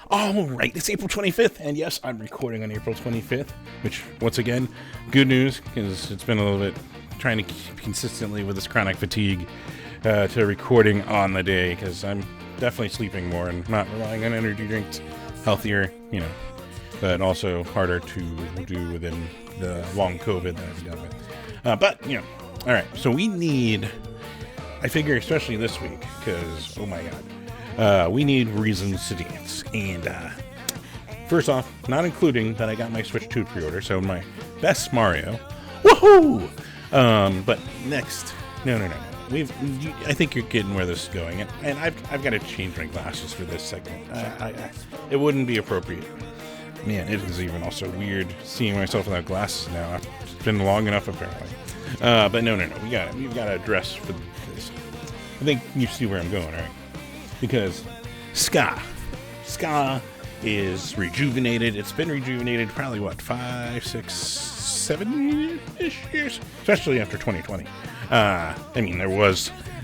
All right, it's April 25th, and yes, I'm recording on April 25th, which, once again, good news, because it's been a little bit trying to keep consistently with this chronic fatigue to recording on the day, because I'm definitely sleeping more and not relying on energy drinks. Healthier, but also harder to do within the long COVID that I've done with. But, all right, so we need, I figure, especially this week, because, oh my God, we need reasons to dance. And first off, not including that I got my Switch 2 pre-order, so my best Mario. Woohoo! But next, no. I think you're getting where this is going, and I've got to change my glasses for this segment. It wouldn't be appropriate. Man, it is even also weird seeing myself without glasses now. It's been long enough, apparently. But no. We've got to address for this. I think you see where I'm going, right? Because ska is rejuvenated. It's been rejuvenated probably, 5, 6, 7-ish years? Especially after 2020.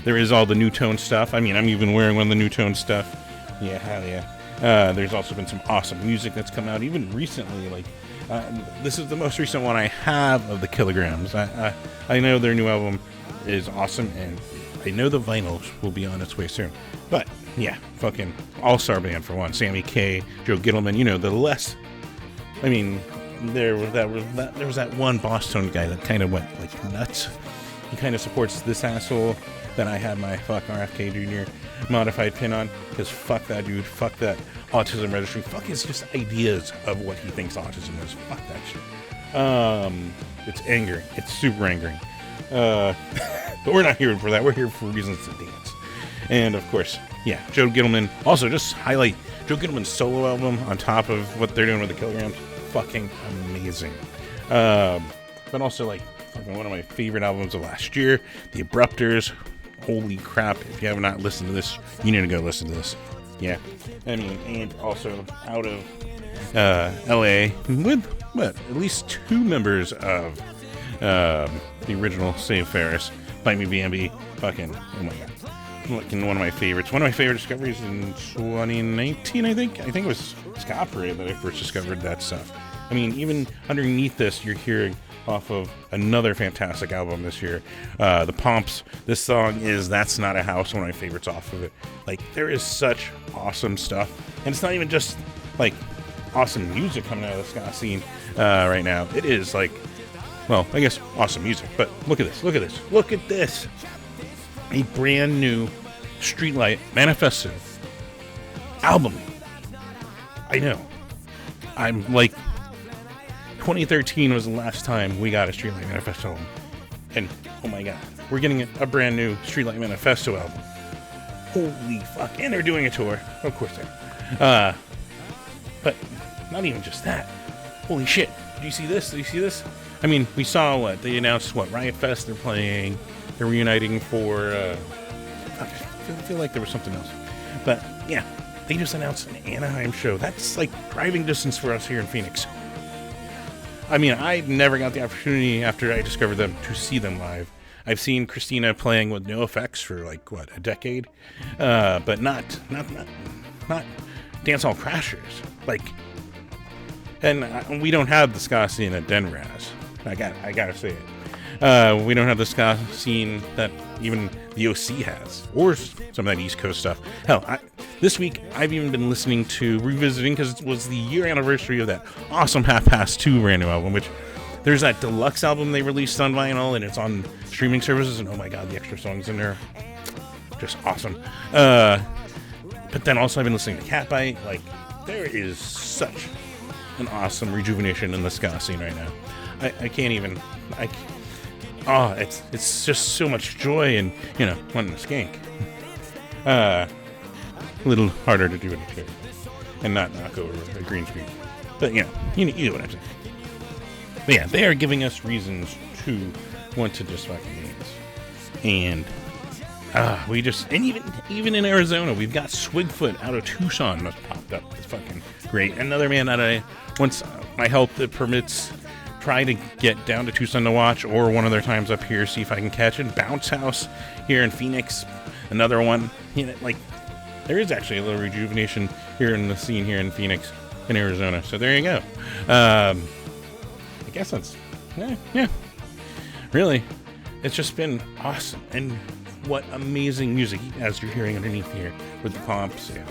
There is all the new tone stuff. I'm even wearing one of the new tone stuff. Yeah, hell yeah. There's also been some awesome music that's come out, even recently. This is the most recent one I have of the Kilograms. I know their new album is awesome, and I know the vinyl will be on its way soon. But yeah, fucking all-star band for one. Sammy K, Joe Gittleman. The less. There was that one Boss Tone guy that kind of went nuts. He kind of supports this asshole that I had my fuck RFK Jr. modified pin on, because fuck that dude, fuck that autism registry, fuck his just ideas of what he thinks autism is. Fuck that shit. It's angering. It's super angering. But we're not here for that. We're here for reasons to dance. And of course, yeah, Joe Gittleman. Also, just highlight Joe Gittleman's solo album on top of what they're doing with the Kilograms. Fucking amazing. But also, fucking one of my favorite albums of last year, The Abrupters. Holy crap, if you have not listened to this, you need to go listen to this. Yeah. And also out of LA with, at least 2 members of the original Save Ferris, Bite Me Bambi. Fucking, oh my God. One of my favorites. One of my favorite discoveries in 2019, I think. I think it was Ska Parade that I first discovered that stuff. Even underneath this, you're hearing off of another fantastic album this year, the Pomps. This song is That's Not a House, one of my favorites off of it. There is such awesome stuff. And it's not even just, awesome music coming out of the ska scene right now. It is, I guess awesome music. But look at this. A brand new Streetlight Manifesto album. I know. 2013 was the last time we got a Streetlight Manifesto album. And, oh my God, we're getting a brand new Streetlight Manifesto album. Holy fuck. And they're doing a tour. Of course they are. But not even just that. Holy shit. Did you see this? We saw they announced Riot Fest they're playing. They're reuniting for, I feel like there was something else. But, yeah, they just announced an Anaheim show. That's driving distance for us here in Phoenix. I never got the opportunity after I discovered them to see them live. I've seen Christina playing with No Effects for, a decade? But not Dancehall Crashers. And we don't have the ska scene at Denraz. I gotta say it. We don't have the ska scene that even the OC has, or some of that East Coast stuff. Hell, this week I've even been listening to revisiting, because it was the year anniversary of that awesome Half Past 2 brand new album, which there's that deluxe album they released on vinyl, and it's on streaming services, and oh my God, the extra songs in there, just awesome. But then also I've been listening to Catbite. There is such an awesome rejuvenation in the ska scene right now. I can't even. It's just so much joy and, wanting to skank. A little harder to do in a chair and not knock over a green screen. But, you know what I'm saying. But yeah, they are giving us reasons to want to just fucking dance. And even in Arizona, we've got Swigfoot out of Tucson just popped up. It's fucking great. Another man that once my health permits, try to get down to Tucson to watch, or one of their times up here, see if I can catch it. Bounce House here in Phoenix, another one. there is actually a little rejuvenation here in the scene here in Phoenix, in Arizona. So there you go. I guess that's, yeah. Really, it's just been awesome. And what amazing music, as you're hearing underneath here with the Pomps. Yeah.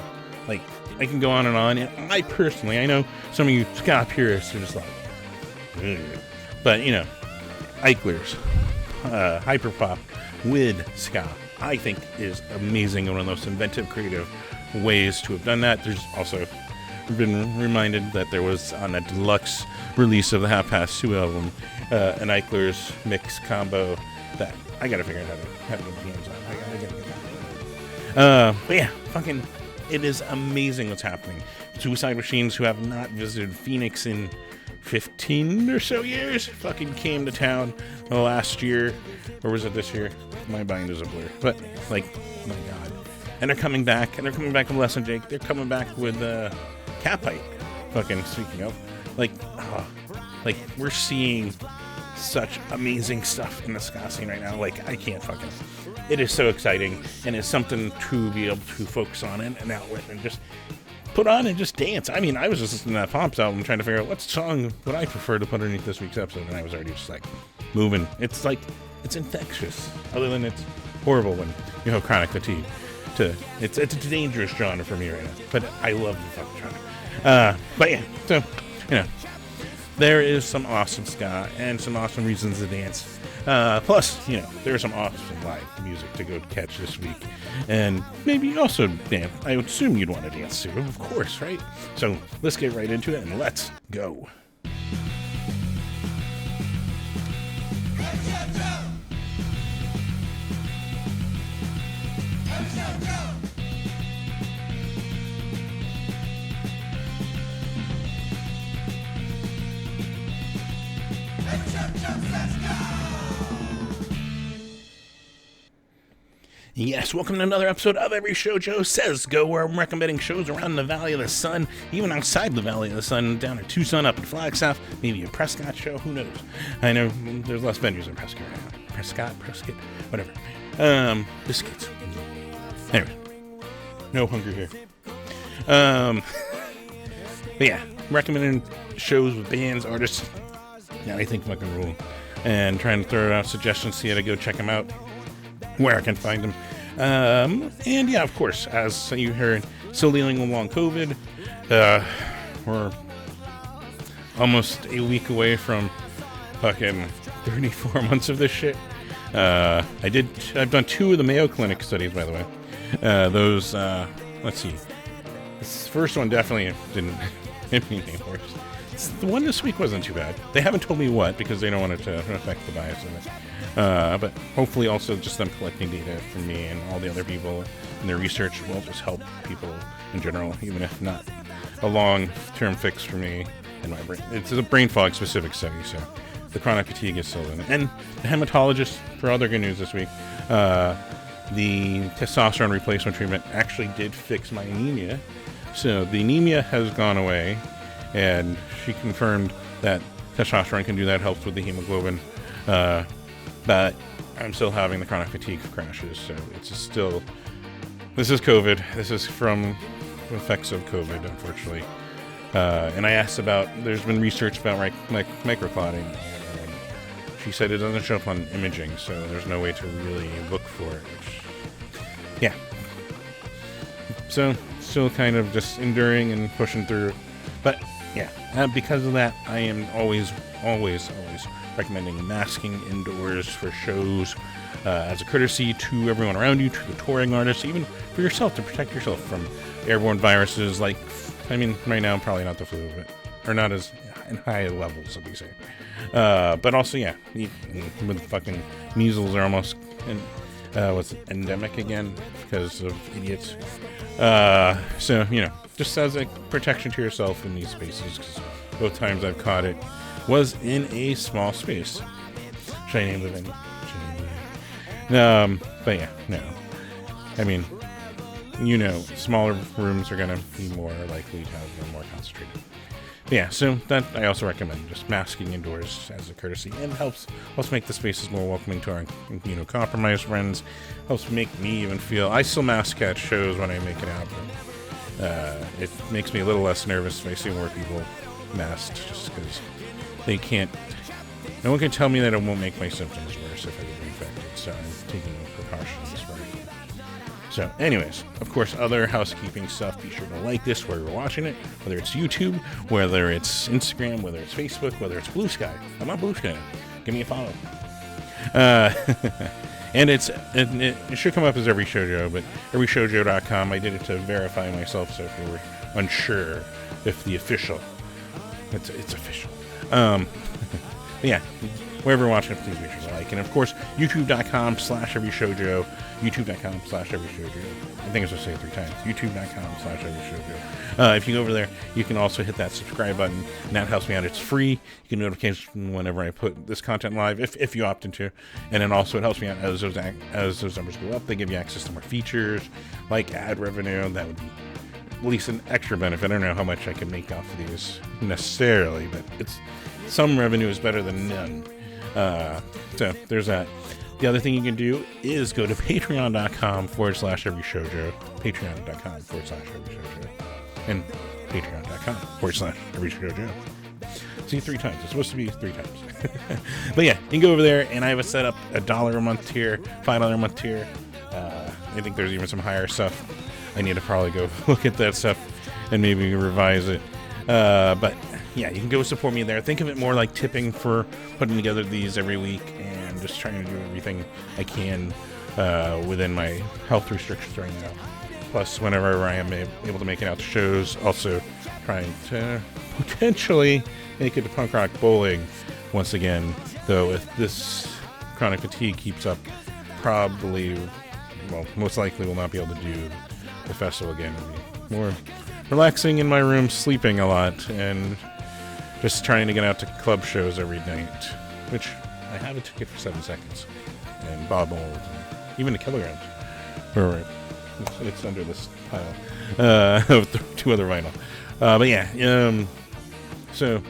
Like, I can go on. And I personally, I know some of you ska purists are just like, ugh. But, Eichler's hyperpop with ska, I think, is amazing and one of the most inventive, creative ways to have done that. There's also been reminded that there was on a deluxe release of the Half Past 2 album, an Eichler's mix combo that I gotta figure out how to get my hands on. I gotta get that. But yeah, fucking, it is amazing what's happening. Suicide Machines, who have not visited Phoenix in 15 or so years, fucking came to town last year, or was it this year? My mind is a blur. But, like, my God. And they're coming back with Less Than Jake. They're coming back with Catpipe. Fucking, speaking of, like, we're seeing such amazing stuff in the ska scene right now. Like, I can't fucking, it is so exciting, and it's something to be able to focus on and outlet and just put on and just dance. I mean, I was just listening to that Pomps album trying to figure out what song would I prefer to put underneath this week's episode, and I was already just like moving. It's like, it's infectious, other than it's horrible when you have chronic fatigue. It's a dangerous genre for me right now, but I love the fucking genre. But yeah, so, there is some awesome ska and some awesome reasons to dance. Plus, there's some awesome live music to go catch this week. And maybe also, I would assume you'd want to dance too, of course, right? So let's get right into it and let's go. Yes, welcome to another episode of Every Show Joe Says Go, where I'm recommending shows around the Valley of the Sun, even outside the Valley of the Sun, down in Tucson, up in Flagstaff, maybe a Prescott show, who knows? I know there's less venues in Prescott right now. Prescott, whatever. Biscuits. Anyway, no hunger here. But yeah, recommending shows with bands, artists that I think fucking rule, and trying to throw out suggestions so you to go check them out where I can find them. And yeah, of course, as you heard, still dealing with long COVID. We're almost a week away from fucking 34 months of this shit. I've done 2 of the Mayo Clinic studies, by the way. Let's see. This first one definitely didn't hit me any worse. The one this week wasn't too bad. They haven't told me what, because they don't want it to affect the bias of it. But hopefully also just them collecting data from me and all the other people and their research will just help people in general, even if not a long-term fix for me and my brain. It's a brain fog specific study, so the chronic fatigue is still in it. And the hematologist, for other good news this week, the testosterone replacement treatment actually did fix my anemia. So the anemia has gone away, and she confirmed that testosterone can do that, helps with the hemoglobin. But I'm still having the chronic fatigue crashes, so it's just still, this is COVID. This is from effects of COVID, unfortunately. And I asked about, there's been research about microclotting, and she said it doesn't show up on imaging, so there's no way to really look for it, which, yeah. So, still kind of just enduring and pushing through. But, yeah, because of that, I am always recommending masking indoors for shows as a courtesy to everyone around you, to the touring artists, even for yourself, to protect yourself from airborne viruses like, I mean, right now, probably not the flu, or not as in high levels, like we say. But also, yeah, with fucking measles are almost endemic again because of idiots. So, just as a protection to yourself in these spaces, because both times I've caught it was in a small space. Should I name the venue? But yeah, no. I mean, smaller rooms are going to be more likely to have them more concentrated. Yeah, so that I also recommend just masking indoors as a courtesy, and helps make the spaces more welcoming to our compromised friends. Helps make me even feel. I still mask at shows when I make it out, but it makes me a little less nervous if I see more people masked, just because they can't. No one can tell me that it won't make my symptoms worse if I get infected. So I'm taking precautions for it. So, anyways, of course, other housekeeping stuff. Be sure to like this where you're watching it, whether it's YouTube, whether it's Instagram, whether it's Facebook, whether it's Blue Sky. I'm on Blue Sky. Give me a follow. And it should come up as Every Shoujo, but everyshoujo.com. I did it to verify myself, so if you were unsure if the official, it's official. Yeah, wherever you're watching it, please make sure to like. And of course, youtube.com/everyshoujo, youtube.com/everyshoujo. I think I was supposed to say it 3 times. youtube.com/everyshoujo. If you go over there, you can also hit that subscribe button, and that helps me out. It's free. You get notification whenever I put this content live, if you opt into. And then also it helps me out as those numbers go up. They give you access to more features, like ad revenue. That would be at least an extra benefit. I don't know how much I can make off of these necessarily, but some revenue is better than none. So there's that. The other thing you can do is go to patreon.com/everyshoujo, patreon.com/everyshoujo, and patreon.com/everyshoujo. See, 3 times. It's supposed to be 3 times. But yeah, you can go over there, and I have set up $1 a month tier, $5 a month tier. I think there's even some higher stuff. I need to probably go look at that stuff and maybe revise it. But yeah, you can go support me there. Think of it more like tipping for putting together these every week and just trying to do everything I can within my health restrictions right now. Plus, whenever I am able to make it out to shows, also trying to potentially make it to punk rock bowling once again. Though if this chronic fatigue keeps up, most likely will not be able to do the festival again. It'll be more relaxing in my room, sleeping a lot, and just trying to get out to club shows every night, which I have a ticket for 7 seconds, and Bob Mold, and even the Kilograms. It's under this pile of 2 other vinyl. But yeah, so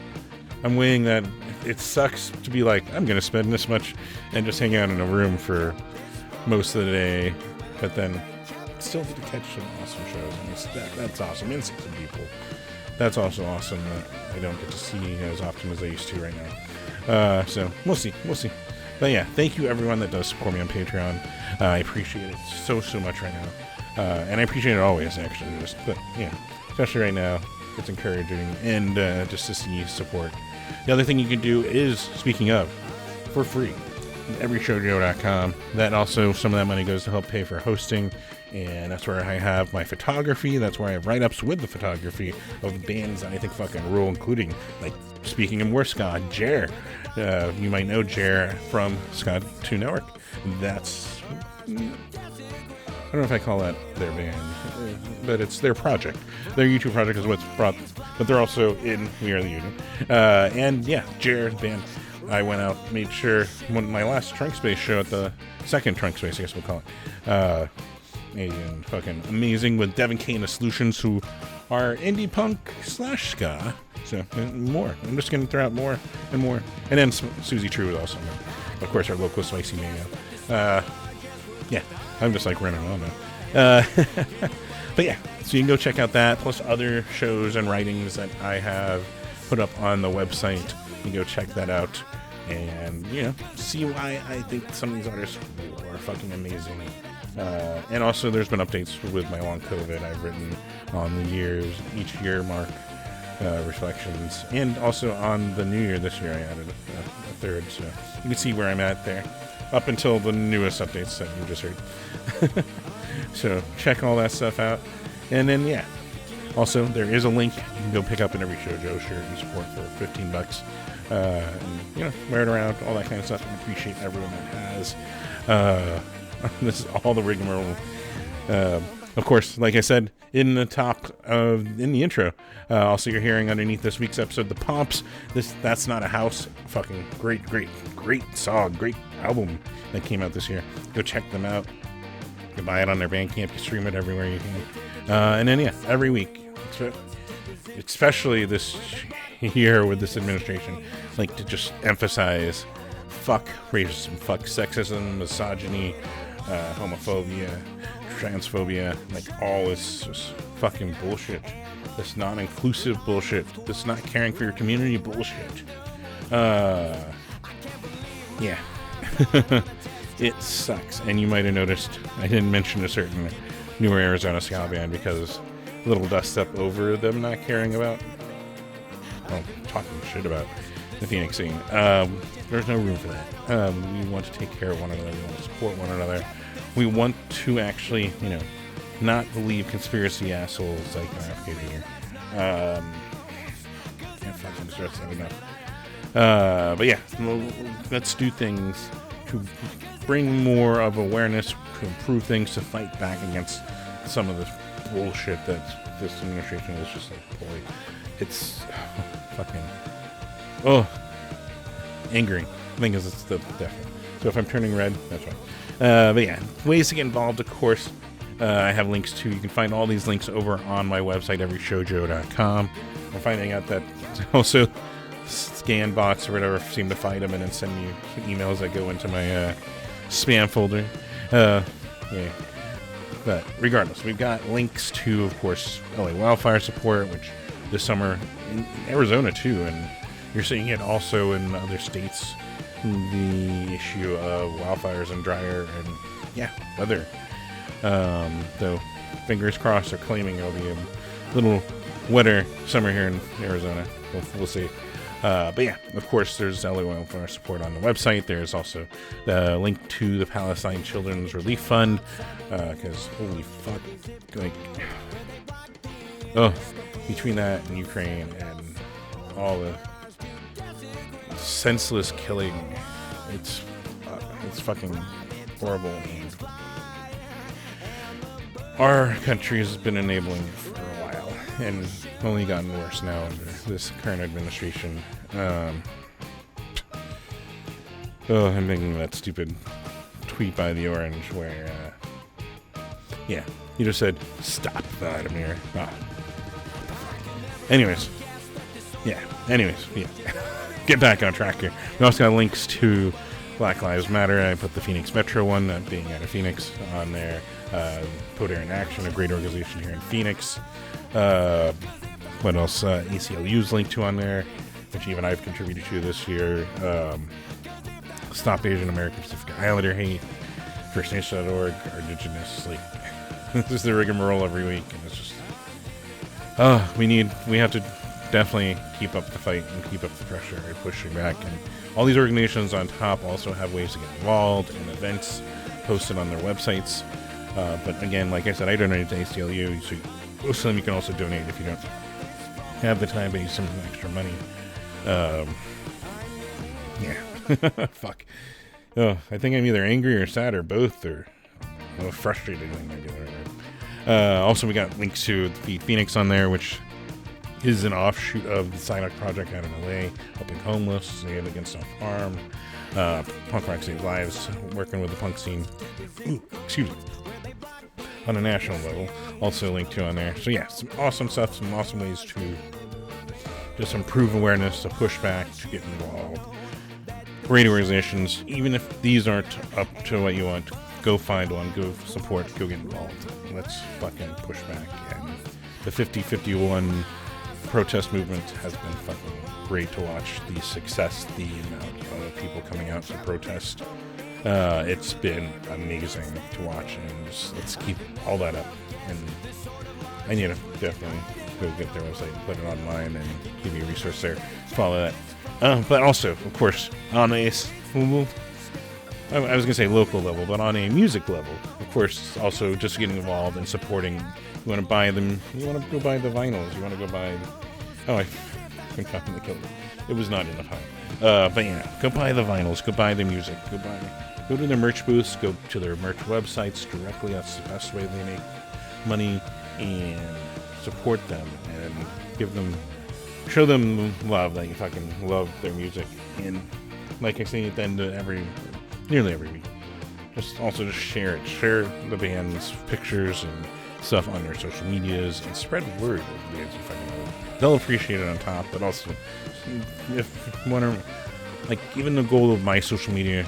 I'm weighing that. It sucks to be like, I'm going to spend this much and just hang out in a room for most of the day, but then still get to catch some awesome shows. And that's awesome. And see some people. That's also awesome that I don't get to see as often as I used to right now. So we'll see. But yeah, thank you everyone that does support me on Patreon. I appreciate it so much right now. And I appreciate it always, actually. But yeah, especially right now, it's encouraging and just to see support. The other thing you can do is, speaking of, for free, everyshoujo.com. That also, some of that money goes to help pay for hosting, and that's where I have my photography. That's where I have write-ups with the photography of the bands that I think fucking rule, including, like, speaking of more ska, Jer. You might know Jer from Ska 2 Network. That's, I don't know if I call that their band, but it's their project. Their YouTube project is what's brought, but they're also in We Are the Union. And yeah, Jer's band. I went out, made sure, my last Trunk Space show at the second Trunk Space, I guess we'll call it, and fucking amazing with Devin K and the Solutions, who are indie punk / ska. So, more. I'm just going to throw out more and more. And then Susie True also. Of course, our local Spicy Mango. Yeah, I'm just like running on now. But yeah, so you can go check out that, plus other shows and writings that I have put up on the website. You can go check that out and, see why I think some of these artists are fucking amazing. And also there's been updates with my long COVID. I've written on the years, each year mark reflections, and also on the new year this year I added a third, so you can see where I'm at there up until the newest updates that you just heard. So check all that stuff out. And then yeah, also there is a link you can go pick up an Every Shoujo shirt and support for $15. And, wear it around, all that kind of stuff. I appreciate everyone that has. This is all the rigmarole. Of course, like I said, in the intro, also you're hearing underneath this week's episode, the Pomps. That's Not a House. Fucking great song, great album that came out this year. Go check them out. You can buy it on their Bandcamp. You stream it everywhere you can. And then, yeah, every week, especially this here with this administration, like to just emphasize fuck racism, fuck sexism, misogyny, homophobia, transphobia, like all this just fucking bullshit. This non-inclusive bullshit. This not caring for your community bullshit. Yeah. It sucks. And you might have noticed I didn't mention a certain newer Arizona ska band because a little dust up over them not caring about, well, talking shit about the Phoenix scene. There's no room for that. We want to take care of one another. We want to support one another. We want to actually, not believe conspiracy assholes like Africa here. Can't fucking stress that enough. But yeah, let's do things to bring more of awareness, to improve things, to fight back against some of this bullshit that this administration is just like, boy, it's fucking, angering. I think it's the definite. So if I'm turning red, that's right. But yeah, ways to get involved, of course. I have links to, you can find all these links over on my website, everyshowjoe.com. I'm finding out that also scan bots or whatever seem to find them and then send me emails that go into my spam folder. Yeah. But regardless, we've got links to, of course, LA wildfire support, which this summer in Arizona too, and you're seeing it also in other states, the issue of wildfires and drier and, yeah, weather. Though, fingers crossed, they're claiming it'll be a little wetter summer here in Arizona. We'll see. But yeah, of course, there's LA Wildfire support on the website. There's also the link to the Palestine Children's Relief Fund, because holy fuck, like, between that and Ukraine and all the senseless killing, it's fucking horrible. And our country has been enabling it for a while, and only gotten worse now under this current administration. I'm thinking of that stupid tweet by the Orange where, yeah, he just said, "Stop, Vladimir." Anyways, yeah. Get back on track here. We also got links to Black Lives Matter. I put the Phoenix Metro one, being out of Phoenix, on there. Put Air in Action, a great organization here in Phoenix. What else? ACLU's linked to on there, which even I've contributed to this year. Stop Asian American Pacific Islander Hate, FirstNation.org, our Indigenous. Like, this is the rigmarole every week, and it's just, we have to definitely keep up the fight and keep up the pressure and pushing back. And all these organizations on top also have ways to get involved in events posted on their websites. But again, like I said, I donated to ACLU, so most of them you can also donate if you don't have the time, but use some extra money. Yeah. Fuck. I think I'm either angry or sad or both, or frustrated. Maybe. Also, we got links to Feed Phoenix on there, which is an offshoot of the Psylocke Project out in LA, helping homeless, stand against self-harm, Punk Rock Saves Lives, working with the punk scene. Excuse me. On a national level, also linked to on there. So yeah, some awesome stuff, some awesome ways to just improve awareness, to push back, to get involved. Great organizations, even if these aren't up to what you want, go find one, go support, go get involved. Let's fucking push back. And the 50-51 protest movement has been fucking great to watch. The success, the amount of people coming out to protest. It's been amazing to watch, and just, let's keep all that up. And definitely go get their website, put it online, and give you a resource there. Follow that. But also, of course, on I was going to say local level, but on a music level, of course, also just getting involved and supporting. You want to buy them, you want to go buy the vinyls, you want to go buy, I'm talking to kill it. It was not enough time. But yeah, go buy the vinyls, go buy the music, go to their merch booths, go to their merch websites directly. That's the best way they make money, and support them and show them love, that you fucking love their music. And like I say at the end of nearly every week, just share it. Share the band's pictures and stuff on your social medias, and spread word of the bands you fucking love. they'll appreciate it on top. But also, if one or like even the goal of my social media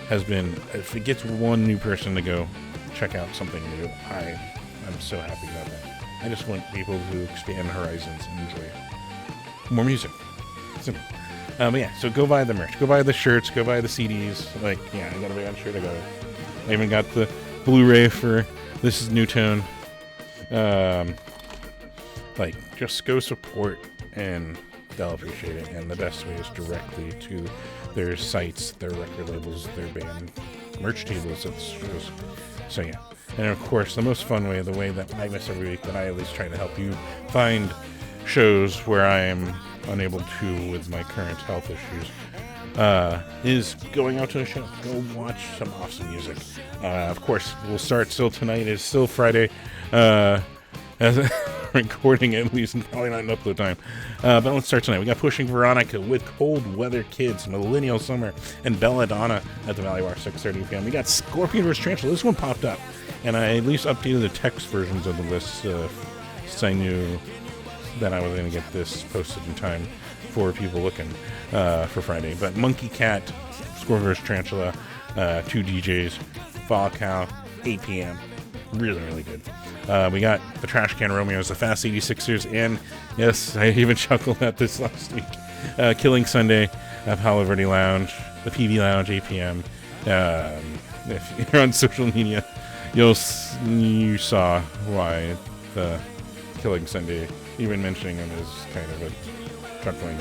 has been, if it gets one new person to go check out something new, I'm so happy about that. I just want people to expand horizons and enjoy more music. Simple. But yeah, so go buy the merch, go buy the shirts, go buy the CDs. Like, yeah, I got a band shirt. I even got the Blu-ray for This Is New Tone. Like, just go support, and they'll appreciate it. And the best way is directly to their sites, their record labels, their band merch tables. So yeah. And of course, the most fun way, the way that I miss every week, that I at least try to help you find shows where I am unable to with my current health issues, is going out to a show. Go watch some awesome music. Of course, we'll start still tonight. It's still Friday. As recording, at least, and probably not in upload time. But let's start tonight. We got Pushing Veronica with Cold Weather Kids, Millennial Summer, and Belladonna at the Valley Bar, 6:30 p.m. We got Scorpion vs. Tarantula. This one popped up, and I at least updated the text versions of the list, since I knew that I was going to get this posted in time for people looking for Friday. But Monkey Cat, Scorpion vs. Tarantula, 2 DJs, Fall Cow, 8 p.m. Really, really good. We got the Trash Can Romeos, the Fast 86ers, and yes, I even chuckled at this last week. Killing Sunday at Palo Verde Lounge, the PV Lounge, 8 p.m. If you're on social media, you saw why the Killing Sunday, even mentioning him, is kind of a chuckling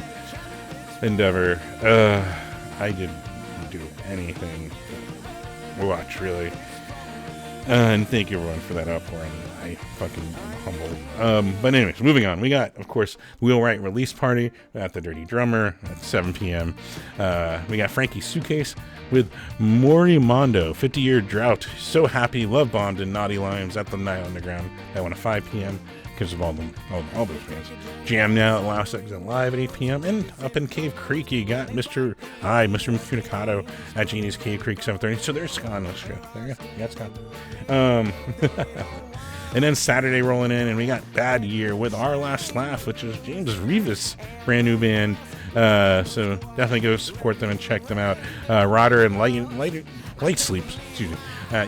endeavor. I didn't do anything to watch, really. And thank you everyone for that outpouring. I fucking humbled. But anyways, moving on. We got, of course, Wheelwright Release Party at the Dirty Drummer at 7 p.m. We got Frankie Suitcase with Morimondo, 50-Year Drought, So Happy, Love Bombed, and Naughty Limes at the Night Underground. That one at 5 p.m. because of all those fans. Jam Now at Loud Exit Live at 8 p.m. And up in Cave Creek, you got Mr. Mufunicato at Genie's Cave Creek, 7:30. So there's Scott on this show. There you go. You got Scott. And then Saturday rolling in, and we got Bad Year with Our Last Laugh, which is James Rivas' brand new band. So definitely go support them and check them out. Rotter and Light Sleeps, excuse me.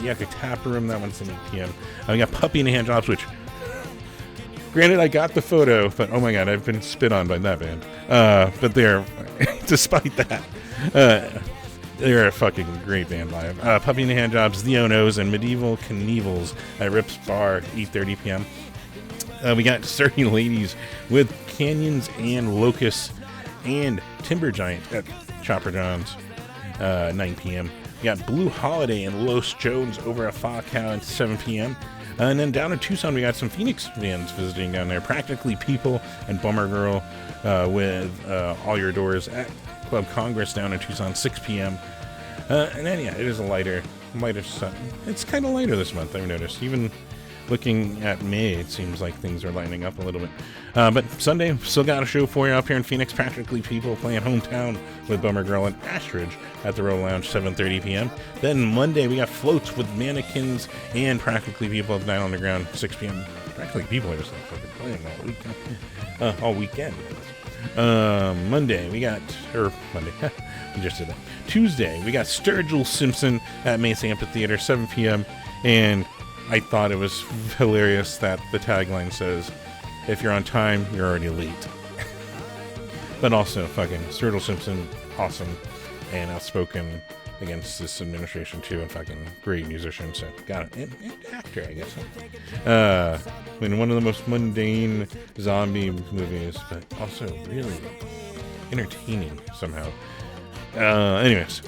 Yucca Tap Room, that one's at 8 p.m. We got Puppy and Hand Jobs, which, granted, I got the photo, but oh my god, I've been spit on by that band. But they're, despite that, they're a fucking great band live. Puppy and the Handjobs, The Onos, and Medieval Knievels at Rips Bar, 8:30 p.m. We got Sturdy Ladies with Canyons and Locusts and Timber Giant at Chopper John's, 9 p.m. We got Blue Holiday and Los Jones over at Fa Cow at 7 p.m. And then down in Tucson, we got some Phoenix bands visiting down there. Practically People and Bummer Girl with All Your Doors at Club Congress down in Tucson, 6 p.m. And then, yeah, it is a lighter sun. It's kind of lighter this month, I've noticed. Even looking at May, it seems like things are lining up a little bit. But Sunday, still got a show for you up here in Phoenix. Practically People playing Hometown with Bummer Girl and Ashridge at the Row Lounge, 7:30 p.m. Then Monday, we got Floats with Mannequins and Practically People at Night on the Ground, 6 p.m. Practically People are just like fucking playing all weekend. Monday, we just did that. Tuesday, we got Sturgill Simpson at Macy Amphitheater, 7 p.m. And I thought it was hilarious that the tagline says, if you're on time, you're already late. But also, fucking Sturgill Simpson, awesome and outspoken against this administration too, and fucking great musician, so got it. And actor, I guess. I mean, one of the most mundane zombie movies, but also really entertaining somehow. Anyways,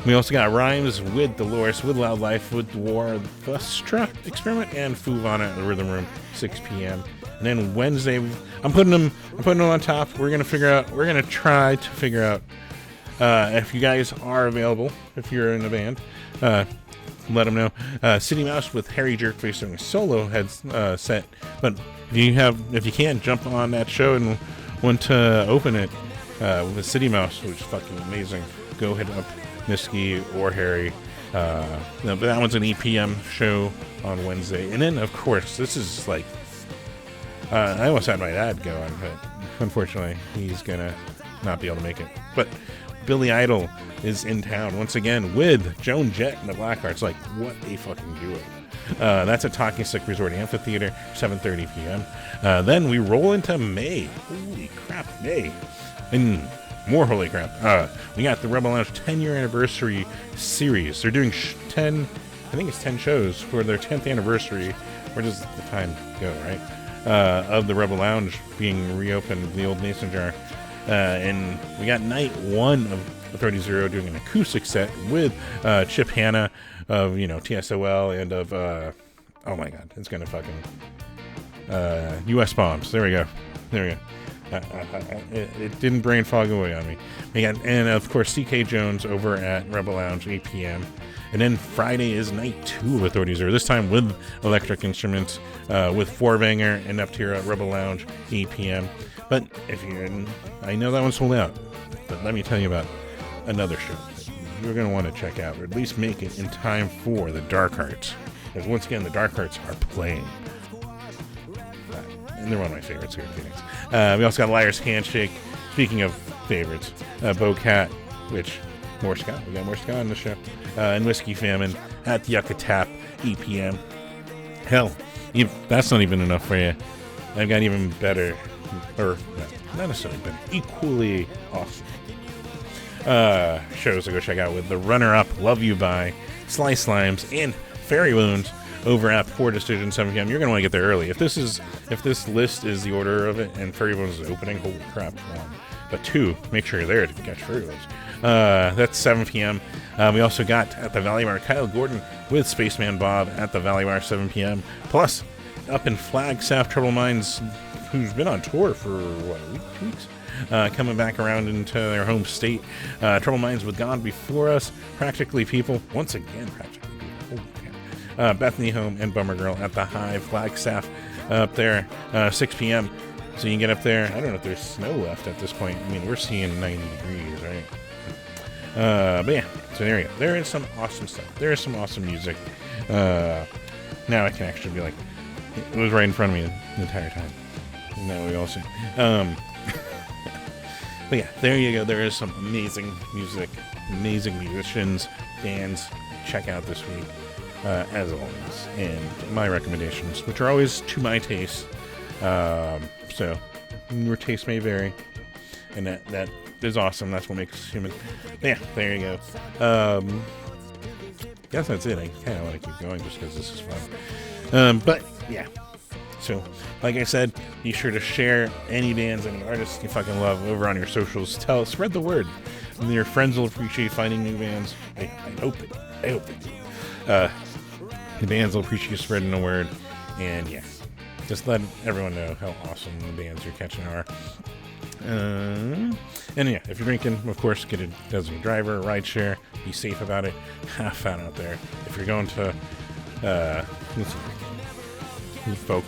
we also got Rhymes with Dolores, with Loud Life, with War, the Struck Experiment, and Fuvana at the Rhythm Room, 6 p.m. And then Wednesday, I'm putting them on top. We're gonna try to figure out if you guys are available, if you're in a band, let them know. City Mouse with Harry Jerkface doing a solo heads set, but if you can, jump on that show and want to open it with City Mouse, which is fucking amazing. Go hit up Miski or Harry. But that one's an 8 p.m. show on Wednesday. And then, of course, this is like I almost had my dad going, but unfortunately, he's gonna not be able to make it. But Billy Idol is in town once again with Joan Jett and the Blackhearts. Like, what a fucking duo. That's at Talking Stick Resort Amphitheater, 7:30 p.m. Then we roll into May. Holy crap, May. And more holy crap. We got the Rebel Lounge 10-year anniversary series. They're doing 10 shows for their 10th anniversary. Where does the time go, right? Of the Rebel Lounge being reopened, the old Mason jar. And we got night 1 of Authority Zero doing an acoustic set with Chip Hanna of, TSOL and of, oh my god, it's gonna fucking, US Pomps. There we go. It didn't brain fog away on me. And of course, CK Jones over at Rebel Lounge, 8 p.m. And then Friday is night 2 of Authority Zero, this time with electric instruments, with Fourbanger and up here at Rebel Lounge, 8 p.m. But I know that one's sold out, but let me tell you about another show that you're going to want to check out, or at least make it in time for the Dark Hearts. Because once again, the Dark Hearts are playing. And they're one of my favorites here in Phoenix. We also got Liar's Handshake. Speaking of favorites, Bo Cat, which, more Scott. We got more Scott on the show. And Whiskey Famine at the Yucca Tap, 8 p.m. Hell, that's not even enough for you. I've got even better, or not necessarily better, equally awesome shows to go check out with the runner-up Love You By, Sly Slimes, and Fairy Wounds over at 4 Decision, 7 p.m. You're going to want to get there early. If this list is the order of it and Fairy Wounds is opening, holy crap, 1. But 2, make sure you're there to catch Fairy Wounds. That's 7 p.m. We also got at the Valley Bar Kyle Gordon with Spaceman Bob at the Valley Bar, 7 p.m. Plus, up in Flagstaff, Trouble Minds, who's been on tour for, what, a week, 2 weeks? Coming back around into their home state. Trouble Minds with Gone Before Us, Practically People, once again, Practically People, holy cow. Bethany Home and Bummer Girl at the Hive, Flagstaff, up there, 6 p.m. So you can get up there. I don't know if there's snow left at this point. I mean, we're seeing 90 degrees, right? But yeah, so there you go. There is some awesome stuff. There is some awesome music. Now I can actually be like, it was right in front of me the entire time. Now we all see. But yeah, there you go. There is some amazing music, amazing musicians, bands. Check out this week, as always. And my recommendations, which are always to my taste. So your taste may vary, and that is awesome. That's what makes us human. But yeah, there you go. Guess that's it. I kind of want to keep going just because this is fun. But yeah. So, like I said, be sure to share any bands, any artists you fucking love over on your socials. Spread the word. And your friends will appreciate finding new bands. I hope it. The bands will appreciate spreading the word. And yeah, just let everyone know how awesome the bands you're catching are. And yeah, if you're drinking, of course, get a designated driver, ride share. Be safe about it. Have fun out there. If you're going to,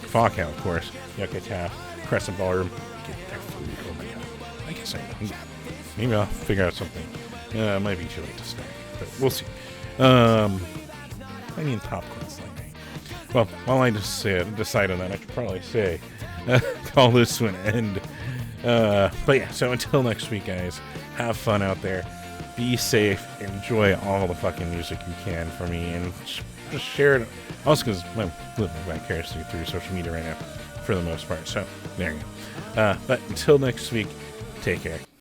Falk out, of course. Yucca Tap, Crescent Ballroom. Get their food. Oh my god. I guess maybe I'll figure out something. It might be too late to start, but we'll see. I mean, popcorn's like me. Well, while I just decide on that, I should probably say, call this to an end. But yeah, so until next week, guys, have fun out there. Be safe. Enjoy all the fucking music you can for me, and just share it. Also, because I'm living vicariously through social media right now, for the most part. So, there you go. But until next week, take care.